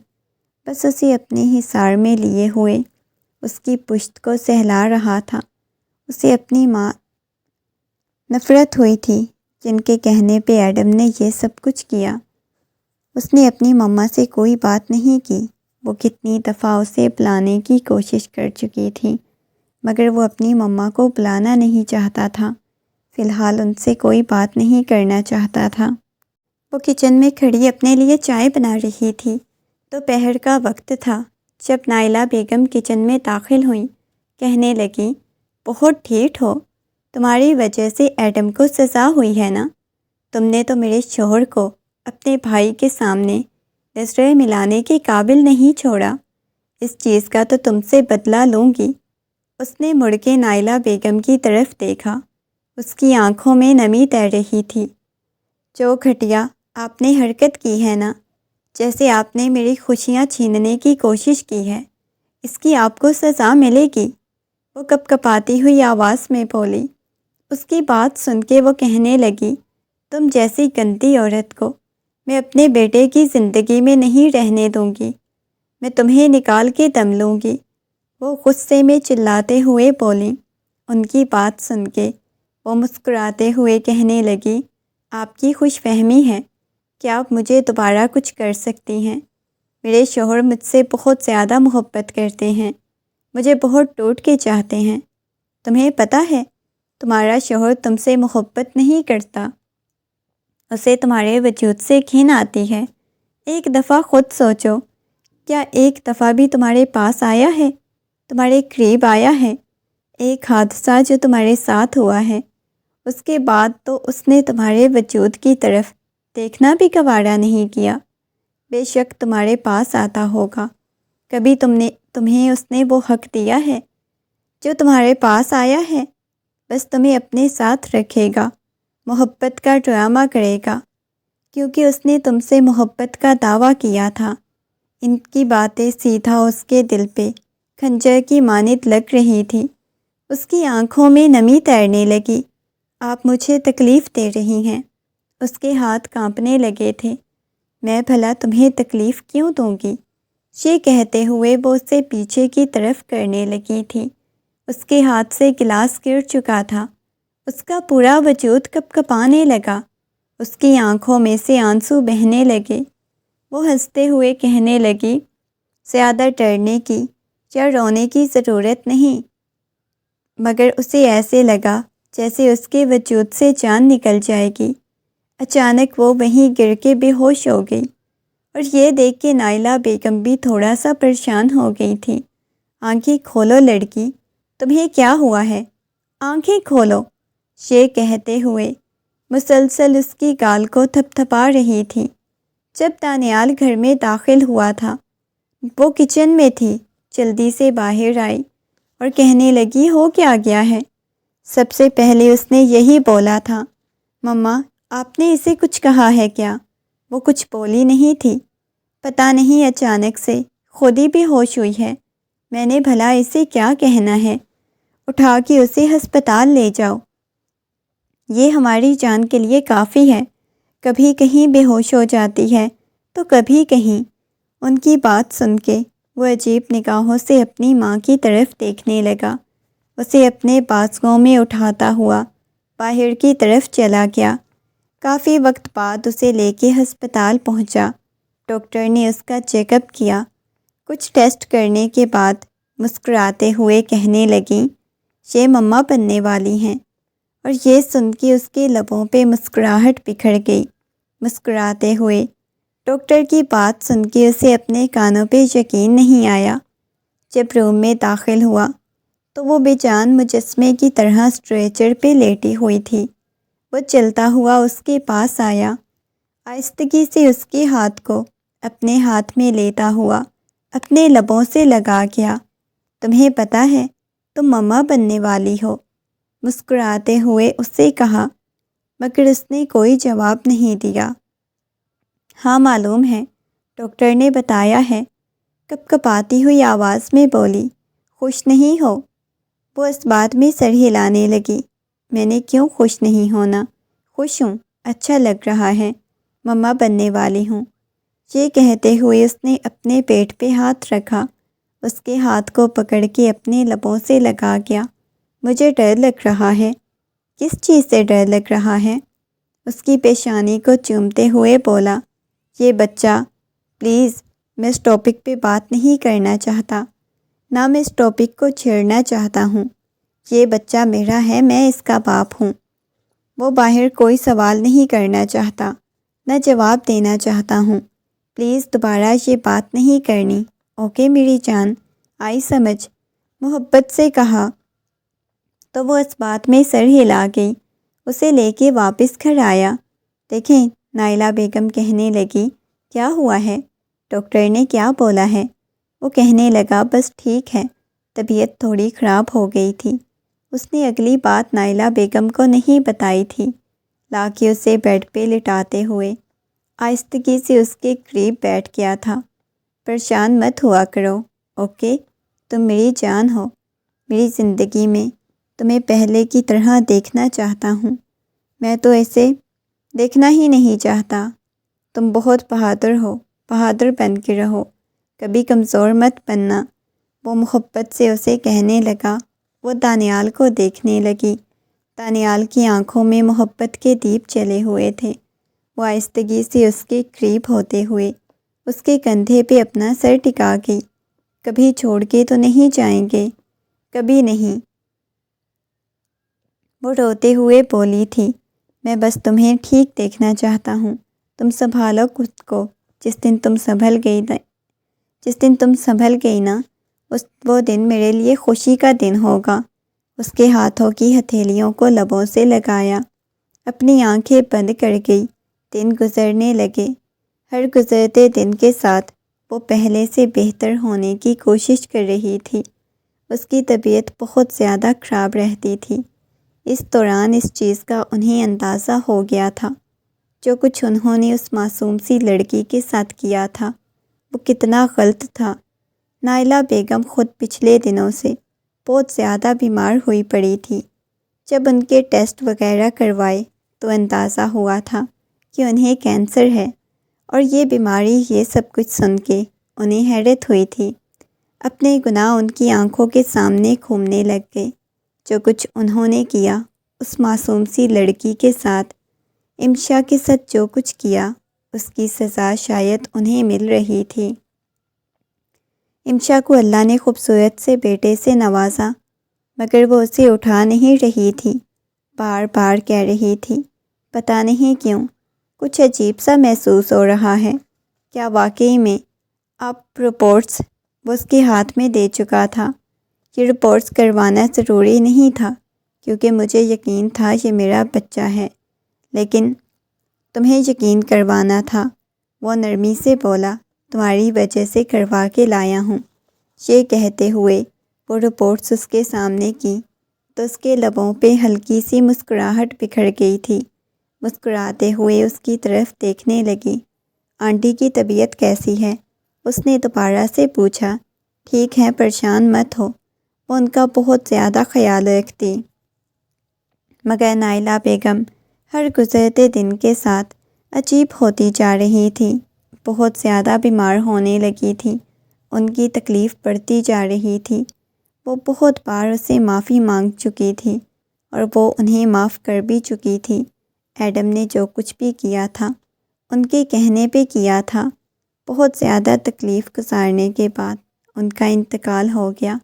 بس اسے اپنے حصار میں لیے ہوئے اس کی پشت کو سہلا رہا تھا۔ اسے اپنی ماں نفرت ہوئی تھی جن کے کہنے پہ ایڈم نے یہ سب کچھ کیا۔ اس نے اپنی مما سے کوئی بات نہیں کی۔ وہ کتنی دفعہ اسے بلانے کی کوشش کر چکی تھی، مگر وہ اپنی مما کو بلانا نہیں چاہتا تھا۔ فی الحال ان سے کوئی بات نہیں کرنا چاہتا تھا۔ وہ کچن میں کھڑی اپنے لیے چائے بنا رہی تھی۔ دوپہر کا وقت تھا جب نائلہ بیگم کچن میں داخل ہوئیں۔ کہنے لگیں، بہت ڈھیٹ ہو، تمہاری وجہ سے ایڈم کو سزا ہوئی ہے نا؟ تم نے تو میرے شوہر کو اپنے بھائی کے سامنے نظریں ملانے کے قابل نہیں چھوڑا۔ اس چیز کا تو تم سے بدلہ لوں گی۔ اس نے مڑ کے نائلہ بیگم کی طرف دیکھا۔ اس کی آنکھوں میں نمی تیر رہی تھی۔ جو گھٹیا آپ نے حرکت کی ہے نا، جیسے آپ نے میری خوشیاں چھیننے کی کوشش کی ہے، اس کی آپ کو سزا ملے گی۔ وہ کپ کپاتی ہوئی آواز میں بولی۔ اس کی بات سن کے وہ کہنے لگی، تم جیسی گندی عورت کو میں اپنے بیٹے کی زندگی میں نہیں رہنے دوں گی، میں تمہیں نکال کے دم لوں گی۔ وہ غصے میں چلاتے ہوئے بولیں۔ ان کی بات سن کے وہ مسکراتے ہوئے کہنے لگی، آپ کی خوش فہمی ہے کہ آپ مجھے دوبارہ کچھ کر سکتی ہیں۔ میرے شوہر مجھ سے بہت زیادہ محبت کرتے ہیں، مجھے بہت ٹوٹ کے چاہتے ہیں۔ تمہیں پتہ ہے تمہارا شوہر تم سے محبت نہیں کرتا، اسے تمہارے وجود سے گھن آتی ہے۔ ایک دفعہ خود سوچو، کیا ایک دفعہ بھی تمہارے پاس آیا ہے، تمہارے قریب آیا ہے؟ ایک حادثہ جو تمہارے ساتھ ہوا ہے، اس کے بعد تو اس نے تمہارے وجود کی طرف دیکھنا بھی گوارا نہیں کیا۔ بے شک تمہارے پاس آتا ہوگا، کبھی تمہیں اس نے وہ حق دیا ہے جو تمہارے پاس آیا ہے؟ بس تمہیں اپنے ساتھ رکھے گا، محبت کا ڈرامہ کرے گا، کیونکہ اس نے تم سے محبت کا دعویٰ کیا تھا۔ ان کی باتیں سیدھا اس کے دل پہ خنجر کی مانند لگ رہی تھی۔ اس کی آنکھوں میں نمی تیرنے لگی۔ آپ مجھے تکلیف دے رہی ہیں۔ اس کے ہاتھ کانپنے لگے تھے۔ میں بھلا تمہیں تکلیف کیوں دوں گی؟ یہ کہتے ہوئے وہ اسے پیچھے کی طرف کرنے لگی تھی۔ اس کے ہاتھ سے گلاس گر چکا تھا۔ اس کا پورا وجود کپ کپانے لگا۔ اس کی آنکھوں میں سے آنسو بہنے لگے۔ وہ ہنستے ہوئے کہنے لگی، زیادہ ڈرنے کی یا رونے کی ضرورت نہیں۔ مگر اسے ایسے لگا جیسے اس کے وجود سے جان نکل جائے گی۔ اچانک وہ وہیں گر کے بے ہوش ہو گئی، اور یہ دیکھ کے نائلہ بیگم بھی تھوڑا سا پریشان ہو گئی تھی۔ آنکھیں کھولو لڑکی، تمہیں کیا ہوا ہے؟ آنکھیں کھولو، یہ کہتے ہوئے مسلسل اس کی گال کو تھپ تھپا رہی تھی۔ جب دانیال گھر میں داخل ہوا تھا، وہ کچن میں تھی، جلدی سے باہر آئی اور کہنے لگی، ہو کیا گیا ہے؟ سب سے پہلے اس نے یہی بولا تھا، مما آپ نے اسے کچھ کہا ہے کیا؟ وہ کچھ بولی نہیں تھی۔ پتہ نہیں اچانک سے خود ہی بے ہوش ہوئی ہے۔ میں نے بھلا اسے کیا کہنا ہے؟ اٹھا کے اسے ہسپتال لے جاؤ، یہ ہماری جان کے لیے کافی ہے۔ کبھی کہیں بے ہوش ہو جاتی ہے تو کبھی کہیں۔ ان کی بات سن کے وہ عجیب نگاہوں سے اپنی ماں کی طرف دیکھنے لگا۔ اسے اپنے بازوؤں میں اٹھاتا ہوا باہر کی طرف چلا گیا۔ کافی وقت بعد اسے لے کے ہسپتال پہنچا۔ ڈاکٹر نے اس کا چیک اپ کیا۔ کچھ ٹیسٹ کرنے کے بعد مسکراتے ہوئے کہنے لگیں، یہ مما بننے والی ہیں۔ اور یہ سن کے اس کے لبوں پہ مسکراہٹ بکھر گئی۔ مسکراتے ہوئے ڈاکٹر کی بات سن کے اسے اپنے کانوں پہ یقین نہیں آیا۔ جب روم میں داخل ہوا تو وہ بے جان مجسمے کی طرح اسٹریچر پہ لیٹی ہوئی تھی۔ وہ چلتا ہوا اس کے پاس آیا، آہستگی سے اس کے ہاتھ کو اپنے ہاتھ میں لیتا ہوا اپنے لبوں سے لگا گیا۔ تمہیں پتہ ہے تم مما بننے والی ہو، مسکراتے ہوئے اس سے کہا، مگر اس نے کوئی جواب نہیں دیا۔ ہاں معلوم ہے، ڈاکٹر نے بتایا ہے، کپ کپاتی ہوئی آواز میں بولی۔ خوش نہیں ہو؟ وہ اس بات میں سر ہلانے لگی۔ میں نے کیوں خوش نہیں ہونا؟ خوش ہوں، اچھا لگ رہا ہے، مما بننے والی ہوں۔ یہ کہتے ہوئے اس نے اپنے پیٹ پہ ہاتھ رکھا، اس کے ہاتھ کو پکڑ کے اپنے لبوں سے لگا گیا۔ مجھے ڈر لگ رہا ہے۔ کس چیز سے ڈر لگ رہا ہے؟ اس کی پیشانی کو چومتے ہوئے بولا۔ یہ بچہ، پلیز، میں اس ٹاپک پہ بات نہیں کرنا چاہتا، نہ میں اس ٹاپک کو چھیڑنا چاہتا ہوں۔ یہ بچہ میرا ہے، میں اس کا باپ ہوں۔ وہ باہر کوئی سوال نہیں کرنا چاہتا، نہ جواب دینا چاہتا ہوں۔ پلیز دوبارہ یہ بات نہیں کرنی، اوکے میری جان؟ آئی سمجھ؟ محبت سے کہا۔ تو وہ اس بات میں سر ہلا گئی، اسے لے کے واپس گھر آیا۔ دیکھیں، نائلہ بیگم کہنے لگی، کیا ہوا ہے؟ ڈاکٹر نے کیا بولا ہے؟ وہ کہنے لگا، بس ٹھیک ہے، طبیعت تھوڑی خراب ہو گئی تھی۔ اس نے اگلی بات نائلہ بیگم کو نہیں بتائی تھی، لا کے اسے بیڈ پہ لٹاتے ہوئے آہستگی سے اس کے قریب بیٹھ گیا تھا۔ پریشان مت ہوا کرو، اوکے؟ تم میری جان ہو، میری زندگی میں تمہیں پہلے کی طرح دیکھنا چاہتا ہوں۔ میں تو ایسے دیکھنا ہی نہیں چاہتا۔ تم بہت بہادر ہو، بہادر بن کے رہو، کبھی کمزور مت بننا۔ وہ محبت سے اسے کہنے لگا۔ وہ دانیال کو دیکھنے لگی۔ دانیال کی آنکھوں میں محبت کے دیپ جلے ہوئے تھے۔ وہ آہستگی سے اس کے قریب ہوتے ہوئے اس کے کندھے پہ اپنا سر ٹکا گئی۔ کبھی چھوڑ کے تو نہیں جائیں گے، کبھی نہیں۔ وہ روتے ہوئے بولی تھی، میں بس تمہیں ٹھیک دیکھنا چاہتا ہوں، تم سنبھالو خود کو۔ جس دن تم سنبھل گئی نا، وہ دن میرے لیے خوشی کا دن ہوگا۔ اس کے ہاتھوں کی ہتھیلیوں کو لبوں سے لگایا، اپنی آنکھیں بند کر گئی۔ دن گزرنے لگے، ہر گزرتے دن کے ساتھ وہ پہلے سے بہتر ہونے کی کوشش کر رہی تھی۔ اس کی طبیعت بہت زیادہ خراب رہتی تھی۔ اس دوران اس چیز کا انہیں اندازہ ہو گیا تھا، جو کچھ انہوں نے اس معصوم سی لڑکی کے ساتھ کیا تھا وہ کتنا غلط تھا۔ نائلہ بیگم خود پچھلے دنوں سے بہت زیادہ بیمار ہوئی پڑی تھی۔ جب ان کے ٹیسٹ وغیرہ کروائے تو اندازہ ہوا تھا کہ انہیں کینسر ہے، اور یہ بیماری، یہ سب کچھ سن کے انہیں حیرت ہوئی تھی۔ اپنے گناہ ان کی آنکھوں کے سامنے گھومنے لگ گئے۔ جو کچھ انہوں نے کیا اس معصوم سی لڑکی کے ساتھ، امشا کے ساتھ جو کچھ کیا، اس کی سزا شاید انہیں مل رہی تھی۔ امشا کو اللہ نے خوبصورت سے بیٹے سے نوازا، مگر وہ اسے اٹھا نہیں رہی تھی، بار بار کہہ رہی تھی، پتہ نہیں کیوں کچھ عجیب سا محسوس ہو رہا ہے۔ کیا واقعی میں آپ رپورٹس؟ وہ اس کے ہاتھ میں دے چکا تھا۔ یہ رپورٹس کروانا ضروری نہیں تھا، کیونکہ مجھے یقین تھا یہ میرا بچہ ہے، لیکن تمہیں یقین کروانا تھا۔ وہ نرمی سے بولا، تمہاری وجہ سے کروا کے لایا ہوں۔ یہ کہتے ہوئے وہ رپورٹس اس کے سامنے کی تو اس کے لبوں پہ ہلکی سی مسکراہٹ بکھر گئی تھی۔ مسکراتے ہوئے اس کی طرف دیکھنے لگی۔ آنٹی کی طبیعت کیسی ہے؟ اس نے دوبارہ سے پوچھا۔ ٹھیک ہے، پریشان مت ہو، وہ ان کا بہت زیادہ خیال رکھتی۔ مگر نائلہ بیگم ہر گزرتے دن کے ساتھ عجیب ہوتی جا رہی تھی، بہت زیادہ بیمار ہونے لگی تھی، ان کی تکلیف بڑھتی جا رہی تھی۔ وہ بہت بار اسے معافی مانگ چکی تھی، اور وہ انہیں معاف کر بھی چکی تھی۔ ایڈم نے جو کچھ بھی کیا تھا ان کے کہنے پہ کیا تھا۔ بہت زیادہ تکلیف گزارنے کے بعد ان کا انتقال ہو گیا،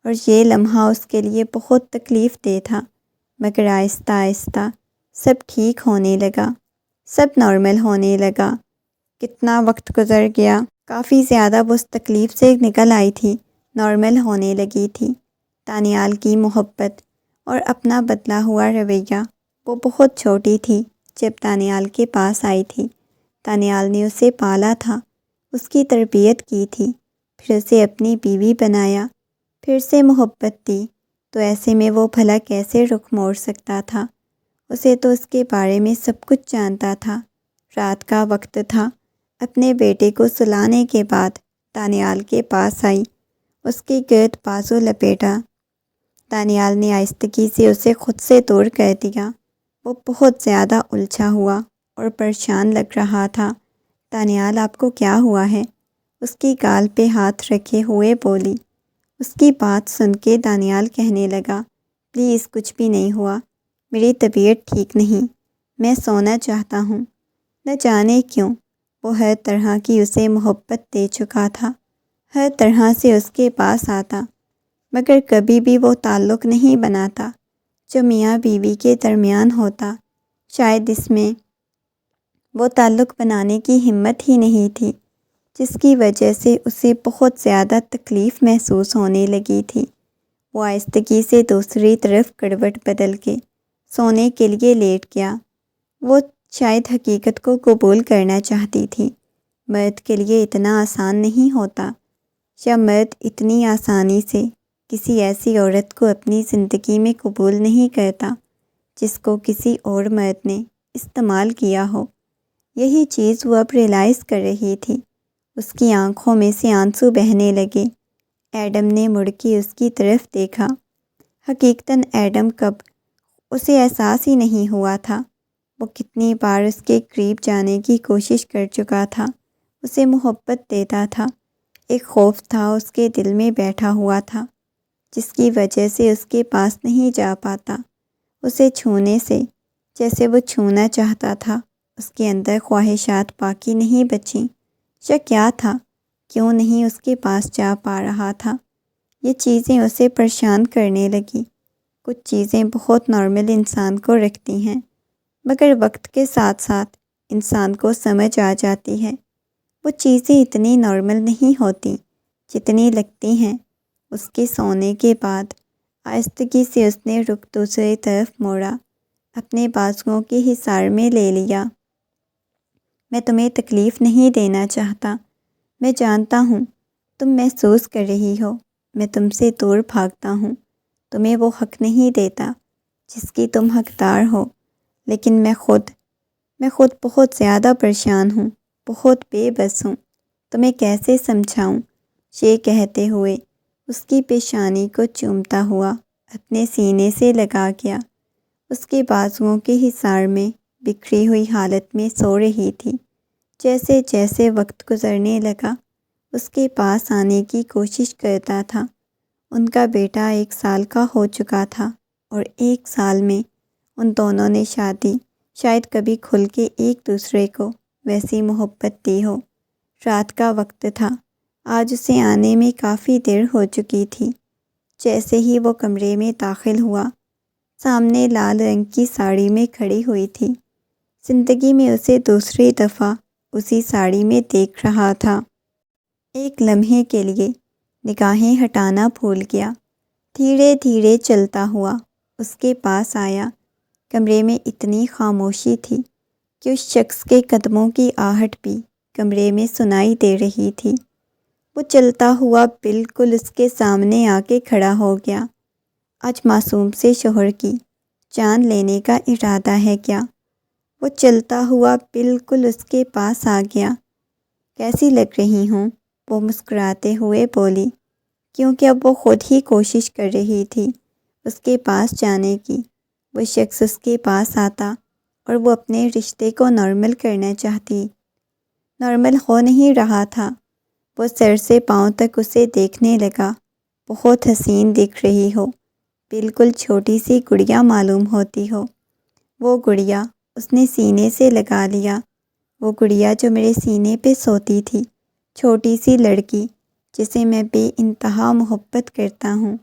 اور یہ لمحہ اس کے لیے بہت تکلیف دہ تھا، مگر آہستہ آہستہ سب ٹھیک ہونے لگا، سب نارمل ہونے لگا۔ کتنا وقت گزر گیا، کافی زیادہ وہ اس تکلیف سے نکل آئی تھی، نارمل ہونے لگی تھی۔ دانیال کی محبت اور اپنا بدلا ہوا رویہ۔ وہ بہت چھوٹی تھی جب دانیال کے پاس آئی تھی۔ دانیال نے اسے پالا تھا، اس کی تربیت کی تھی، پھر اسے اپنی بیوی بنایا، پھر سے محبت دی، تو ایسے میں وہ بھلا کیسے رخ موڑ سکتا تھا؟ اسے تو اس کے بارے میں سب کچھ جانتا تھا۔ رات کا وقت تھا۔ اپنے بیٹے کو سلانے کے بعد دانیال کے پاس آئی، اس کے گرد بازو لپیٹا۔ دانیال نے آہستگی سے اسے خود سے دور کر دیا۔ وہ بہت زیادہ الجھا ہوا اور پریشان لگ رہا تھا۔ دانیال، آپ کو کیا ہوا ہے؟ اس کی گال پہ ہاتھ رکھے ہوئے بولی۔ اس کی بات سن کے دانیال کہنے لگا، پلیز کچھ بھی نہیں ہوا، میری طبیعت ٹھیک نہیں، میں سونا چاہتا ہوں۔ نہ جانے کیوں وہ ہر طرح کی اسے محبت دے چکا تھا، ہر طرح سے اس کے پاس آتا، مگر کبھی بھی وہ تعلق نہیں بناتا جو میاں بیوی کے درمیان ہوتا۔ شاید اس میں وہ تعلق بنانے کی ہمت ہی نہیں تھی، جس کی وجہ سے اسے بہت زیادہ تکلیف محسوس ہونے لگی تھی۔ وہ آہستگی سے دوسری طرف کروٹ بدل کے سونے کے لیے لیٹ گیا۔ وہ شاید حقیقت کو قبول کرنا چاہتی تھی۔ مرد کے لیے اتنا آسان نہیں ہوتا، یا مرد اتنی آسانی سے کسی ایسی عورت کو اپنی زندگی میں قبول نہیں کرتا جس کو کسی اور مرد نے استعمال کیا ہو۔ یہی چیز وہ اب ریئلائز کر رہی تھی۔ اس کی آنکھوں میں سے آنسو بہنے لگے۔ ایڈم نے مڑ کے اس کی طرف دیکھا۔ حقیقتاً ایڈم کب اسے احساس ہی نہیں ہوا تھا۔ وہ کتنی بار اس کے قریب جانے کی کوشش کر چکا تھا، اسے محبت دیتا تھا۔ ایک خوف تھا اس کے دل میں بیٹھا ہوا تھا، جس کی وجہ سے اس کے پاس نہیں جا پاتا۔ اسے چھونے سے جیسے وہ چھونا چاہتا تھا، اس کے اندر خواہشات باقی نہیں بچیں۔ یا کیا تھا؟ کیوں نہیں اس کے پاس جا پا رہا تھا؟ یہ چیزیں اسے پریشان کرنے لگی۔ کچھ چیزیں بہت نارمل انسان کو رکھتی ہیں، مگر وقت کے ساتھ ساتھ انسان کو سمجھ آ جاتی ہے وہ چیزیں اتنی نارمل نہیں ہوتی جتنی لگتی ہیں۔ اس کے سونے کے بعد آہستگی سے اس نے رخ دوسری طرف موڑا، اپنے بازوؤں کے حصار میں لے لیا۔ میں تمہیں تکلیف نہیں دینا چاہتا، میں جانتا ہوں تم محسوس کر رہی ہو میں تم سے دور بھاگتا ہوں، تمہیں وہ حق نہیں دیتا جس کی تم حقدار ہو، لیکن میں خود بہت زیادہ پریشان ہوں، بہت بے بس ہوں، تمہیں کیسے سمجھاؤں؟ یہ کہتے ہوئے اس کی پیشانی کو چومتا ہوا اپنے سینے سے لگا گیا۔ اس کے بازوؤں کے حصار میں بکھری ہوئی حالت میں سو رہی تھی۔ جیسے جیسے وقت گزرنے لگا اس کے پاس آنے کی کوشش کرتا تھا۔ ان کا بیٹا 1 سال کا ہو چکا تھا اور 1 سال میں ان دونوں نے شاید کبھی کھل کے ایک دوسرے کو ویسی محبت دی ہو۔ رات کا وقت تھا، آج اسے آنے میں کافی دیر ہو چکی تھی۔ جیسے ہی وہ کمرے میں داخل ہوا، سامنے لال رنگ کی ساڑی میں کھڑی ہوئی تھی۔ زندگی میں اسے دوسری دفعہ اسی ساڑی میں دیکھ رہا تھا۔ ایک لمحے کے لیے نگاہیں ہٹانا بھول گیا۔ دھیرے دھیرے چلتا ہوا اس کے پاس آیا۔ کمرے میں اتنی خاموشی تھی کہ اس شخص کے قدموں کی آہٹ بھی کمرے میں سنائی دے رہی تھی۔ وہ چلتا ہوا بالکل اس کے سامنے آ کے کھڑا ہو گیا۔ آج معصوم سے شوہر کی جان لینے کا ارادہ ہے کیا؟ وہ چلتا ہوا بالکل اس کے پاس آ گیا۔ کیسی لگ رہی ہوں؟ وہ مسکراتے ہوئے بولی، کیونکہ اب وہ خود ہی کوشش کر رہی تھی اس کے پاس جانے کی۔ وہ شخص اس کے پاس آتا اور وہ اپنے رشتے کو نارمل کرنا چاہتی۔ نارمل ہو نہیں رہا تھا۔ وہ سر سے پاؤں تک اسے دیکھنے لگا۔ بہت حسین دکھ رہی ہو، بالکل چھوٹی سی گڑیا معلوم ہوتی ہو۔ وہ گڑیا اس نے سینے سے لگا لیا۔ وہ گڑیا جو میرے سینے پہ سوتی تھی، چھوٹی سی لڑکی جسے میں بے انتہا محبت کرتا ہوں۔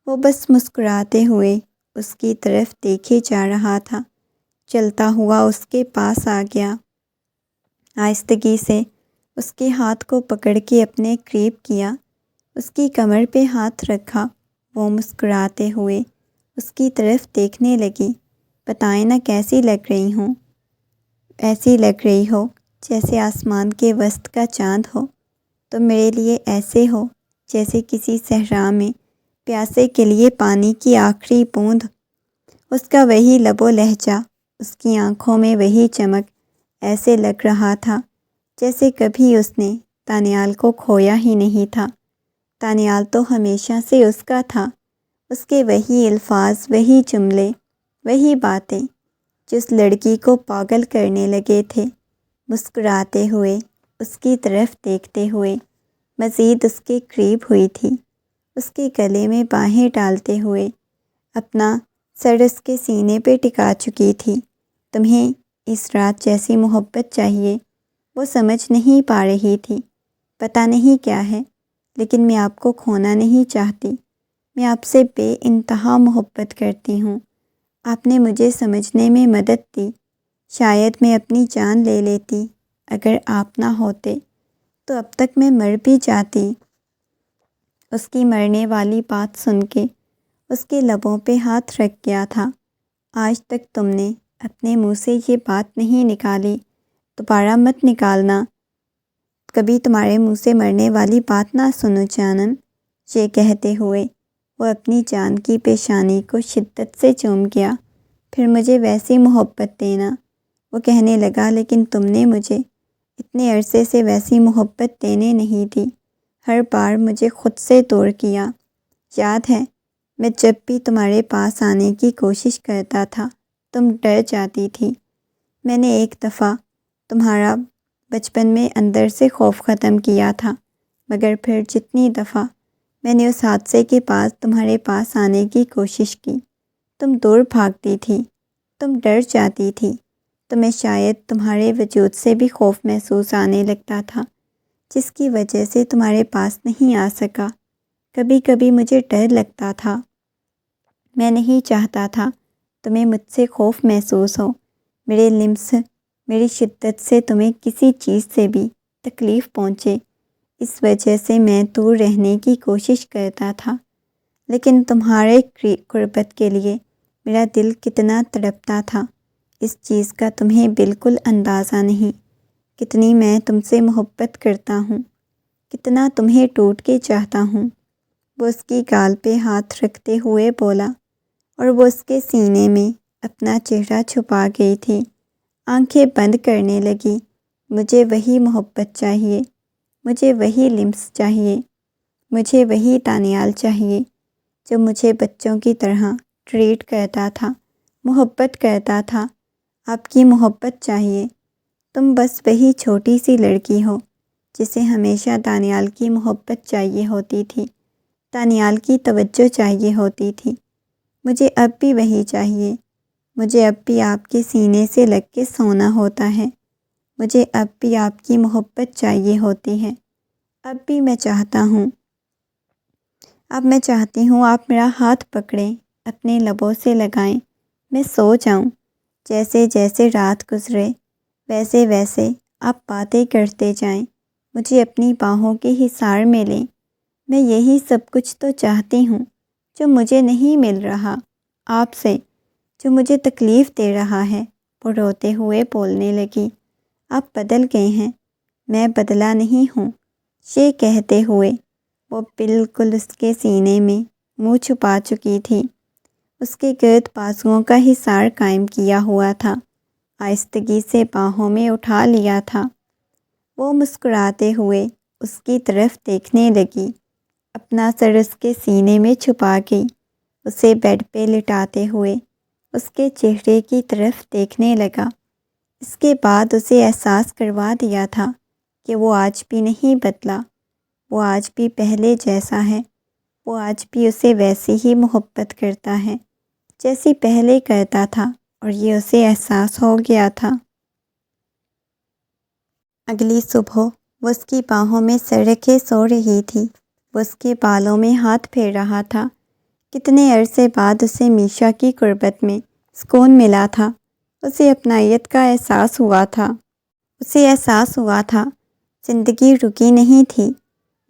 وہ بس مسکراتے ہوئے اس کی طرف دیکھے جا رہا تھا۔ چلتا ہوا اس کے پاس آ گیا، آہستگی سے اس کے ہاتھ کو پکڑ کے اپنے قریب کیا، اس کی کمر پہ ہاتھ رکھا۔ وہ مسکراتے ہوئے اس کی طرف دیکھنے لگی۔ بتائیں نہ کیسی لگ رہی ہوں؟ ایسی لگ رہی ہو جیسے آسمان کے وسط کا چاند ہو۔ تم میرے لیے ایسے ہو جیسے کسی صحرا میں پیاسے کے لیے پانی کی آخری بوند۔ اس کا وہی لب و لہجہ، اس کی آنکھوں میں وہی چمک، ایسے لگ رہا تھا جیسے کبھی اس نے تانیال کو کھویا ہی نہیں تھا۔ تانیال تو ہمیشہ سے اس کا تھا، اس کے وہی الفاظ، وہی جملے، وہی باتیں جس لڑکی کو پاگل کرنے لگے تھے۔ مسکراتے ہوئے اس کی طرف دیکھتے ہوئے مزید اس کے قریب ہوئی تھی، اس کے گلے میں باہیں ڈالتے ہوئے اپنا سر اس کے سینے پہ ٹکا چکی تھی۔ تمہیں اس رات جیسی محبت چاہیے، وہ سمجھ نہیں پا رہی تھی۔ پتہ نہیں کیا ہے، لیکن میں آپ کو کھونا نہیں چاہتی۔ میں آپ سے بے انتہا محبت کرتی ہوں۔ آپ نے مجھے سمجھنے میں مدد دی۔ شاید میں اپنی جان لے لیتی اگر آپ نہ ہوتے، تو اب تک میں مر بھی جاتی۔ اس کی مرنے والی بات سن کے اس کے لبوں پہ ہاتھ رکھ گیا تھا۔ آج تک تم نے اپنے منہ سے یہ بات نہیں نکالی، دوبارہ مت نکالنا۔ کبھی تمہارے منہ سے مرنے والی بات نہ سنو جانم۔ یہ کہتے ہوئے وہ اپنی جان کی پیشانی کو شدت سے چوم گیا۔ پھر مجھے ویسی محبت دینا، وہ کہنے لگا، لیکن تم نے مجھے اتنے عرصے سے ویسی محبت دینے نہیں دی۔ ہر بار مجھے خود سے دور کیا۔ یاد ہے میں جب بھی تمہارے پاس آنے کی کوشش کرتا تھا تم ڈر جاتی تھی۔ میں نے ایک دفعہ تمہارا بچپن میں اندر سے خوف ختم کیا تھا، مگر پھر جتنی دفعہ میں نے اس حادثے کے بعد تمہارے پاس آنے کی کوشش کی، تم دور بھاگتی تھی، تم ڈر جاتی تھی۔ تمہیں شاید تمہارے وجود سے بھی خوف محسوس آنے لگتا تھا، جس کی وجہ سے تمہارے پاس نہیں آ سکا۔ کبھی کبھی مجھے ڈر لگتا تھا، میں نہیں چاہتا تھا تمہیں مجھ سے خوف محسوس ہو۔ میرے لمس، میری شدت سے تمہیں کسی چیز سے بھی تکلیف پہنچے، اس وجہ سے میں دور رہنے کی کوشش کرتا تھا۔ لیکن تمہارے قربت کے لیے میرا دل کتنا تڑپتا تھا، اس چیز کا تمہیں بالکل اندازہ نہیں۔ کتنی میں تم سے محبت کرتا ہوں، کتنا تمہیں ٹوٹ کے چاہتا ہوں۔ وہ اس کی گال پہ ہاتھ رکھتے ہوئے بولا، اور وہ اس کے سینے میں اپنا چہرہ چھپا گئی تھی، آنکھیں بند کرنے لگی۔ مجھے وہی محبت چاہیے، مجھے وہی لمس چاہیے، مجھے وہی تانیال چاہیے جو مجھے بچوں کی طرح ٹریٹ کرتا تھا، محبت کرتا تھا۔ آپ کی محبت چاہیے۔ تم بس وہی چھوٹی سی لڑکی ہو جسے ہمیشہ تانیال کی محبت چاہیے ہوتی تھی، تانیال کی توجہ چاہیے ہوتی تھی۔ مجھے اب بھی وہی چاہیے۔ مجھے اب بھی آپ کے سینے سے لگ کے سونا ہوتا ہے۔ مجھے اب بھی آپ کی محبت چاہیے ہوتی ہے۔ اب بھی میں چاہتا ہوں، اب میں چاہتی ہوں آپ میرا ہاتھ پکڑیں، اپنے لبوں سے لگائیں، میں سو جاؤں۔ جیسے جیسے رات گزرے ویسے ویسے آپ باتیں کرتے جائیں، مجھے اپنی باہوں کے حصار میں لیں۔ میں یہی سب کچھ تو چاہتی ہوں جو مجھے نہیں مل رہا آپ سے، جو مجھے تکلیف دے رہا ہے۔ وہ روتے ہوئے بولنے لگی، آپ بدل گئے ہیں، میں بدلا نہیں ہوں۔ یہ کہتے ہوئے وہ بالکل اس کے سینے میں منہ چھپا چکی تھی، اس کے گرد بازوؤں کا حصار قائم کیا ہوا تھا، آہستگی سے باہوں میں اٹھا لیا تھا۔ وہ مسکراتے ہوئے اس کی طرف دیکھنے لگی، اپنا سر اس کے سینے میں چھپا گئی، اسے بیڈ پہ لٹاتے ہوئے اس کے چہرے کی طرف دیکھنے لگا۔ اس کے بعد اسے احساس کروا دیا تھا کہ وہ آج بھی نہیں بدلا، وہ آج بھی پہلے جیسا ہے، وہ آج بھی اسے ویسی ہی محبت کرتا ہے جیسی پہلے کرتا تھا، اور یہ اسے احساس ہو گیا تھا۔ اگلی صبح وہ اس کی باہوں میں سر رکھے سو رہی تھی، وہ اس کے بالوں میں ہاتھ پھیر رہا تھا۔ کتنے عرصے بعد اسے میشا کی قربت میں سکون ملا تھا۔ اسے اپنائیت کا احساس ہوا تھا، اسے احساس ہوا تھا زندگی رکی نہیں تھی،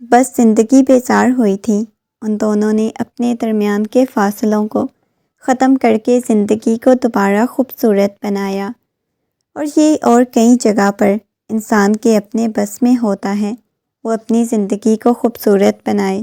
بس زندگی بیزار ہوئی تھی، ان دونوں نے اپنے درمیان کے فاصلوں کو ختم کر کے زندگی کو دوبارہ خوبصورت بنایا، اور یہ اور کئی جگہ پر انسان کے اپنے بس میں ہوتا ہے وہ اپنی زندگی کو خوبصورت بنائے۔